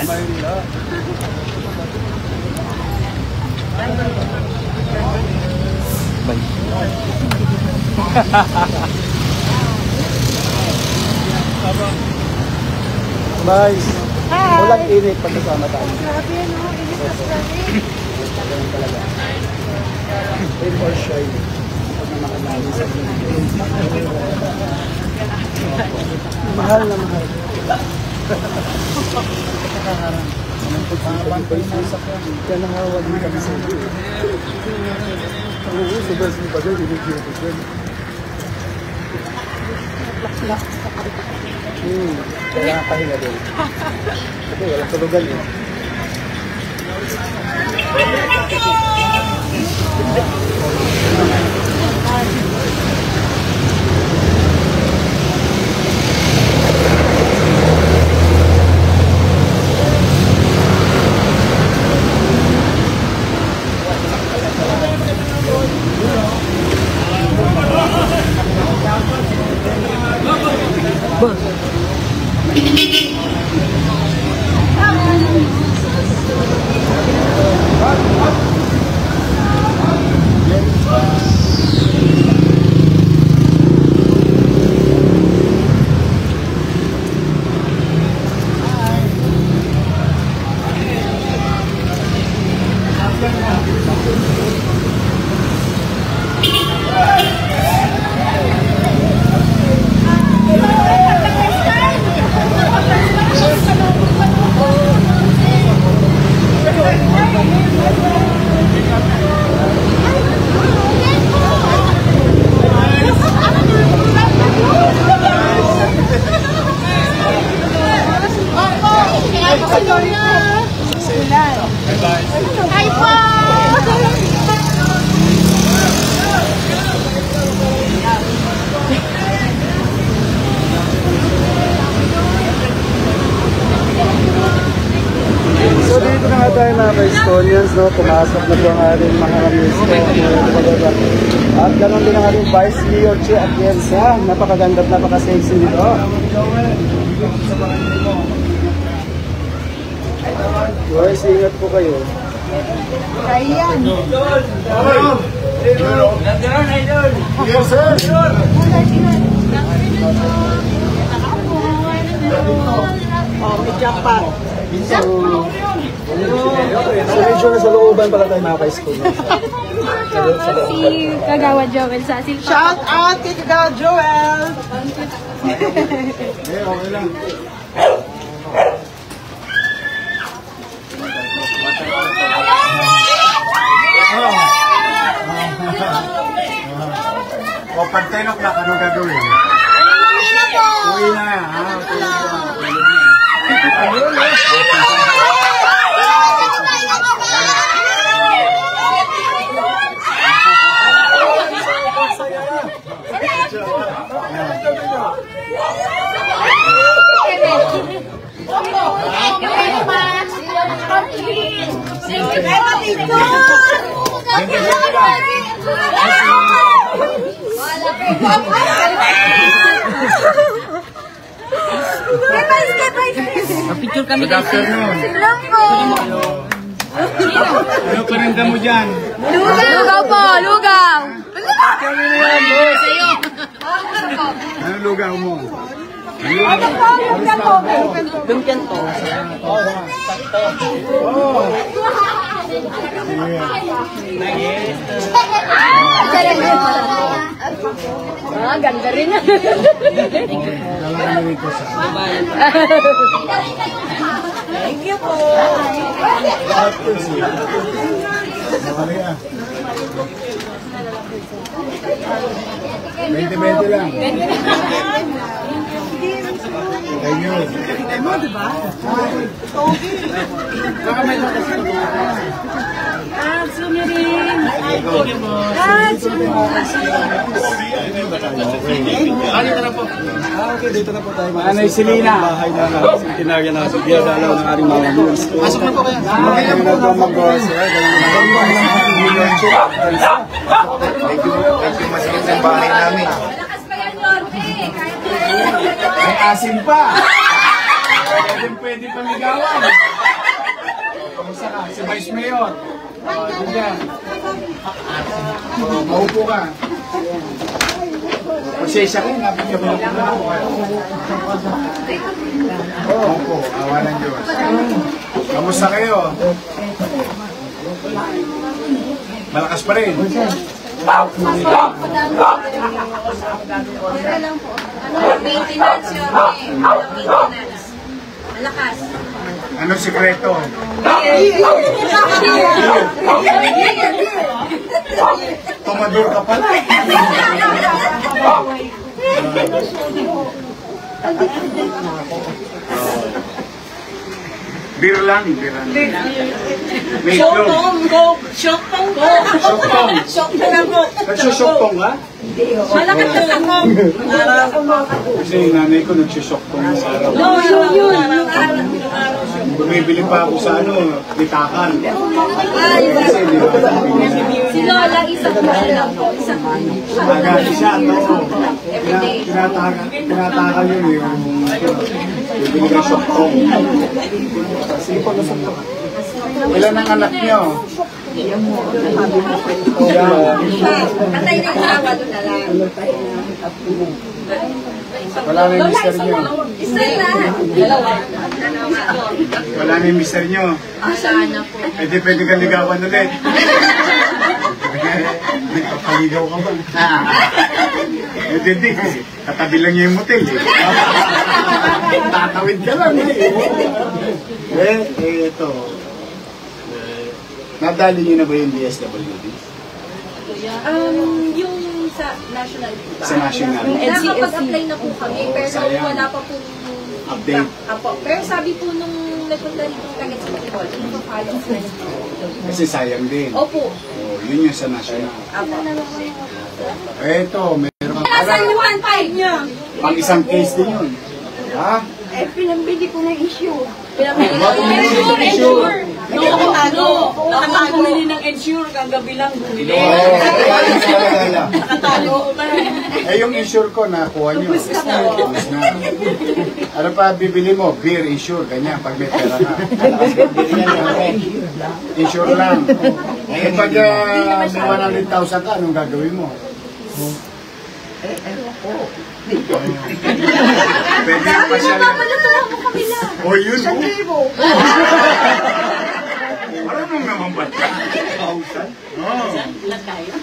Maynila. Bye. Bye. Walang init pag kasama tayo. Grabe, no? Init na sila. Ganun talaga. Rain or shine. Pag na makalali sa mahal na mahal. Nakakaharang. Anong pagpapantay mo sa kanya? Kaya nangawa din kami sa iyo. Oo, sobrang pa dyan. Hindi ko dyan. Kaya pahinga din. Kasi walang tulugan eh. So dito na nga tayo mga ka-Estonians, no? Pumasok na po ang ating mga Estonians. At ganoon din ang ating Vice Mayor Che Atienza. Napakaganda at napaka-sexy nito. Guys, ingat po kayo. Ayan. Yes, sir. Oh, may jackpot. So medyo nasa looban pala tayo mga ka-school. Si Kagawa Joel sa Silpa. Shout out kay Kagawa Joel! Okay lang. O pag 10 o'clock, anong gagawin? Uwi na, ha? Picture kami Good afternoon. Ano parinda mo dyan? Lugaw po, lugaw. Sa'yo. Ano lugaw mo? Lumpian to. Ganda rin. Thank you po. Bente lang. Thank you. Ano, diba? Sumirin. Okay, dito na po tayo. Anay Selena. Bahay na tinagyan na sa biya dalaw ng ating mga news. Pasok na po kayo. Okay na po mag-boss. Thank you masigit sa bahay namin. May asin pa. Pwede pang ligawan. Si Vice Mayor. Diyan. Maupo ka. Pasensya kayo, nabigyan mo lang ako. Maupo, awa ng Diyos. Kamusta kayo? Malakas pa rin. Maintenance yun eh. Maintenance. Malakas. Anong sikreto? Tomador ka pala. Beer lang, beer lang. May club. Shoktong. Nagsusyokpong ka? Malakas na sakong. Kasi yung nanay ko nagsusyokpong yung araw. Bumibili pa ako sa bitakan. Kasi di ba? Si Lola, isang buwan lang po. Isang Agad siya, tinatakan yun yung bibili ka syokpong. Ilan ang anak niyo? Patay na yung awa doon na lang. Wala na yung mister niyo. Isa na. Dalawa. Wala na yung mister niyo. Sana po. Eh di pwede ka ligawan ulit. Nagpapaligaw ka ba? Eh di, katabi lang niya yung motel eh. Tatawid ka lang eh. Ito. Nadali niyo na ba yung DSWD? Yung sa national. Sa national? Nakapag-apply na po kami, pero sayang. wala pa po Update. Apo. Pero sabi po nung nagpunta rito ng taga-Sipol, ito-follow na. Kasi sayang din. Opo. Oh, yun yung sa national. Apo. Ito, meron kang Nasaan yung 1.5 niya? pang isang case din yun. Ha? Eh, pinambili ko ng issue. Ensure. Nakatago nili ng ensure. Kagabi lang bumili. Nakatago. Eh, yung insure ko, nakuha nyo. Ubus na. Ano pa bibili mo? Beer, insure, ganyan, pag may pera ka. Insure lang. Eh, pag may 100,000 ka, anong gagawin mo? Pwede yung pasyal. O yun mo. Marunong naman ba?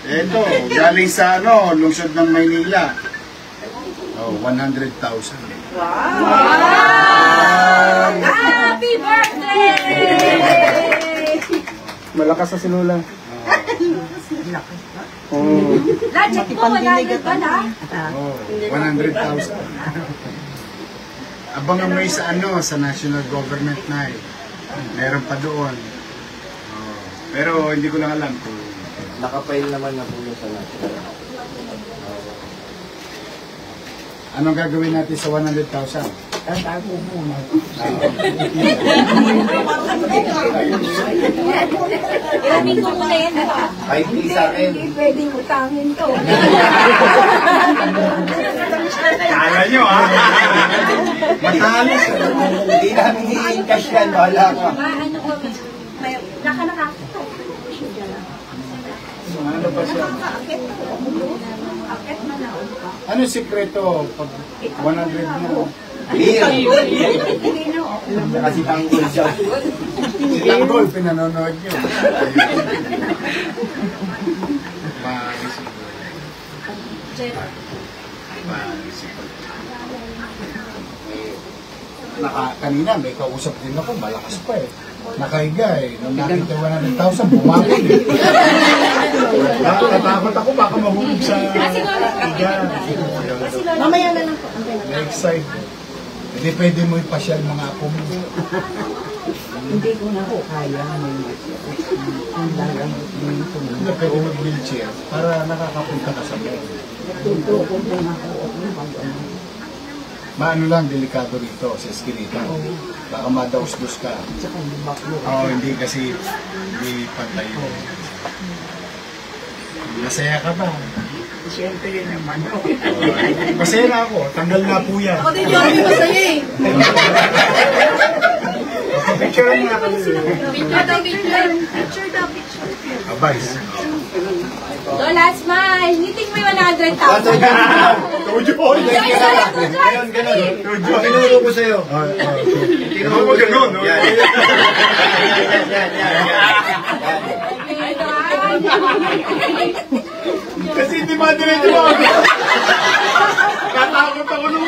Ito, galing sa lungsod ng Maynila. 100,000. Happy birthday! Malakas na si Lola. Lajak po, wala din ba na? 100,000. Abangan mo yung sa national government na meron pa doon. Pero hindi ko lang alam kung Nakapail naman na po sa national. anong gagawin natin sa 100,000. Tatago muna. Iramin ko muna yan, di ba? Kahit di sa akin. Hindi pwedeng utangin to. Kala nyo Matalis. Hindi namin i-encash yan. Bahala ka. Ano ko, may nakanakakita. Ano pa siya? Ano sikreto pag 100 mo? Beer. Kasi tanggol siya. Si Tanggol, pinanonood nyo. Kanina may kausap din ako, malakas pa eh. Nakahiga eh. Nung nakita 100,000, bumagin eh. Natatakot ako, baka mahulog sa higa. Mamaya na lang po. Next side. Hindi pwede mo ipasyal mga apo mo. Hindi ko na po kaya ang dalang Hindi pwede mag-wheelchair para nakakapunta ka sa mga. tutuko po na ako. Maano lang, delikado rito sa eskinita. Baka madaus-dus ka. Tsaka yung baklo. Oo, hindi kasi hindi pantay yun. Masaya ka ba? Siyempre yun naman. Masaya na ako. Tanggal na po yan. Ako din yung masaya eh. Picture nga kami. Picture daw, picture. Abay. Lola, smile. Ngiting mo yung 100,000. Tujo. Ganon, ganon. Tujo. Tinuro ko sa'yo. Tinuro mo ganun. Yan. Kasi hindi madiretso mo. Katakot ako nung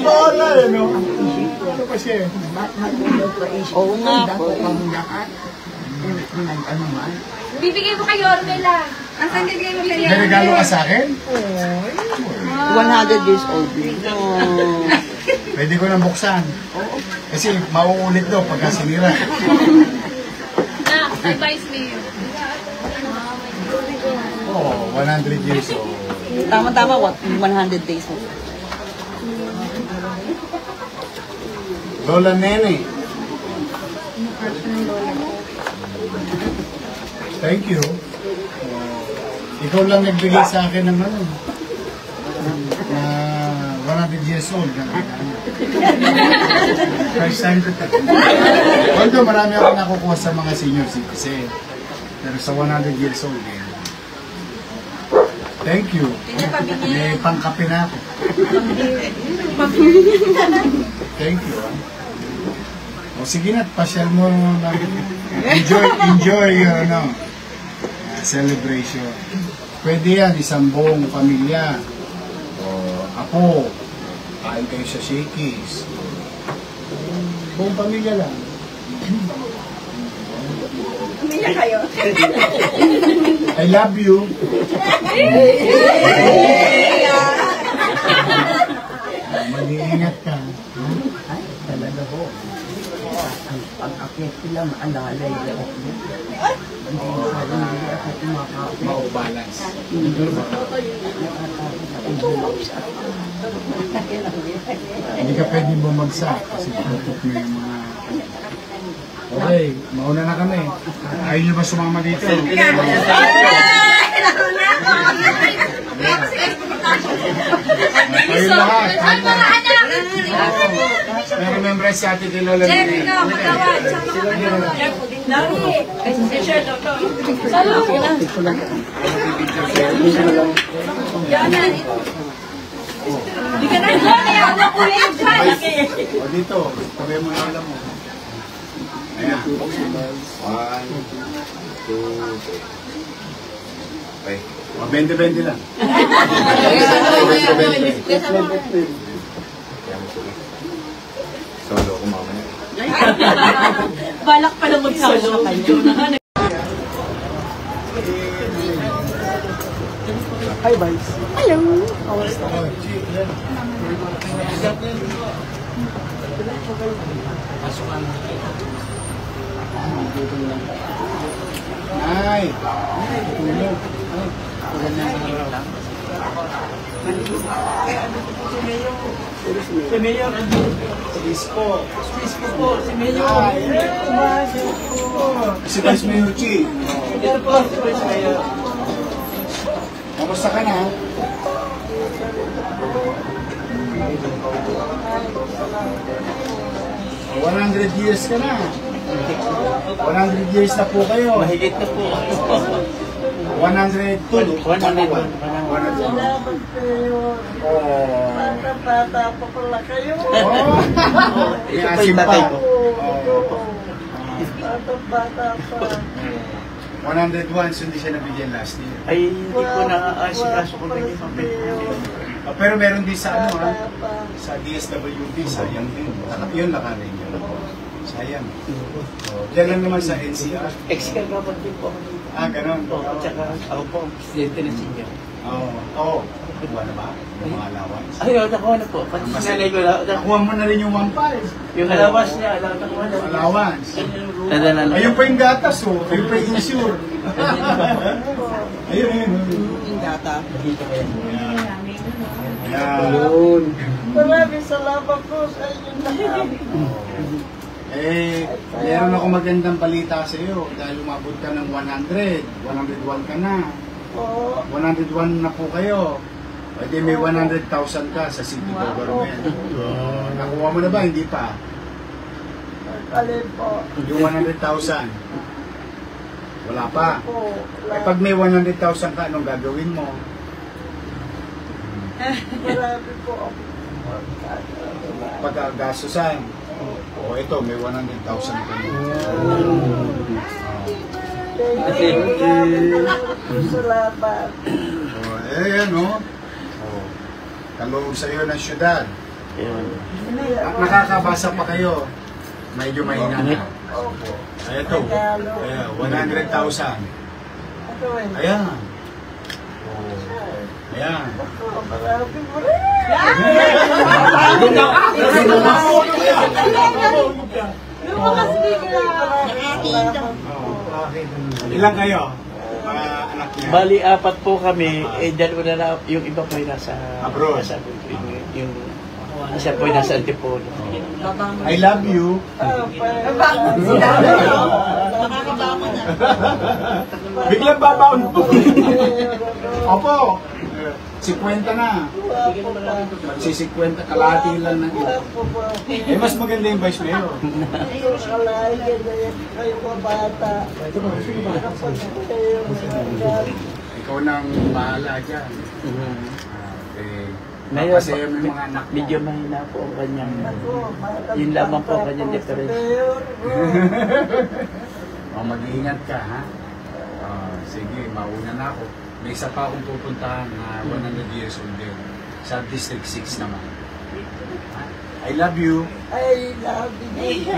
wala eh, no? Ano kasi eh? Oo nga po. Panglakat. Ano man. Bibigay mo kay Ormela. Ang saan bibigay mo kay May regalo ka sa akin? 100 years old. Pwede ko nang buksan. Kasi mauulit daw pagka sinira. Na, advice me. Oo, 100 years old. Tama-tama, 100 days mo. Lola Nene. Thank you. Ikaw lang nagbigay sa akin ng ano. 100 years old. First time ko. Although marami ako nakukuha sa mga senior citizen. Pero sa 100 years old eh. Thank you. May pangkape na ako. Thank you. O sige na, pasyal mo na. Enjoy your celebration. Pwede yan, isang buong pamilya. O apo, kain kayo sa Shakey's. Buong pamilya lang. Umiyak kayo. I love you. Mag-iingat ka. Ay, talaga po. Ang akyat sila, maalalay ako. Hindi ako kumakain. Mau-balance. Hindi ka pwede bumagsak kasi tutok mo yung mga... Okay, mauna na kami. Ayaw nyo ba sumama dito? Ayun lahat. Meron member si Ate kay Lola. Jerry, no, magawad. Hindi ka na doon, eh. Ako na kulit. O dito, tabi mo na alam mo. Ayan. 1, 2, 3. Okay. 20-20 lang. Solo ko mamaya. Balak pa na mag-solo kayo. Hi, Vice. Hello. Ay, tulog. Si Mayor, Isko. po, si Mayor. Si Vice Mayor Chi. Ito po, si Vice Mayor. Kamusta ka na? Oh, 100 years ka na. 100 years na po kayo. Mahigit na po. 102. 101. Bata pa pala kayo. Oh. May asim pa. Bata pa. 101, so hindi siya nabigyan last year. Ay, hindi ko na-asikaso ko na yung papel. Pero meron din sa ano sa DSWD, sayang din. Yun nakalay niyo. Sayang. Diyan lang naman sa NCR. Ex-cal dapat din po ako dito. Ganun. At saka ako po, presidente ng senior. Oo. Nakuha na ba? Yung mga allowance? Ay, nakuha na po. Pati sinanay ko na. Nakuha mo na rin yung 1.5. Yung allowance niya, nakuha na. Allowance. Nadala na. Ayun pa yung gatas, oh. Ayun pa yung insure. Ayun. Yung data. Ayun. Maraming salamat po sa inyong lahat. Meron ako magandang balita sa iyo dahil umabot ka ng 100. 101 ka na. 101 na po kayo. Pwede may 100,000 ka sa city government. Nakuha mo na ba? Hindi pa. Alin po. Yung 100,000. Wala pa. Po. Eh, pag may 100,000 ka, anong gagawin mo? Marami po ako. Pagkagastusan. O ito, may 100,000 ka. Salamat. Yan o. Kaloob sa iyo ng syudad. At nakakabasa pa kayo. Medyo mahina na. Ito, 100,000. Ayan. Ayan. Marami po rin. Ilan kayo? Mga anak niya? Bali, 4 po kami. Dalawa na yung iba po ay nasa Abroad. Nasa, yung isa po ay nasa Antipolo. I love you. Biglang babaon po. Opo. 50 na. Si 50, kalahati lang na ito. Eh, mas maganda yung vice mayor. Ikaw nang bahala dyan. Ngayon, Kasi yung mga anak mo. medyo mahina po ang kanyang, yun lamang po ang kanyang difference. Mag-iingat ka, ha? Sige, mauna na ako. May isa pa akong pupuntahan na 100 years old din. Sa District 6 naman. I love you. I love you.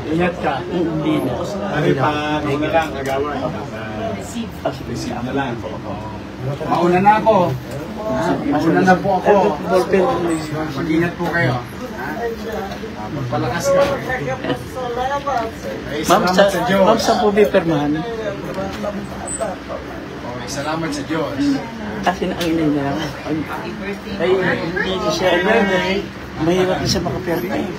Ingat ka. Hindi na. Pare pa, ano na lang, kagawan. Receive na lang. Mauna na ako. Mauna na po ako. Mag-ingat po kayo. Magpalakas ka. Ay, Ma'am, salamat sa Diyos. ma'am, saan po bipirmahan? Okay, salamat sa Diyos. Kasi ang ina niya, ay hindi siya, mahirap na siya makapirma eh.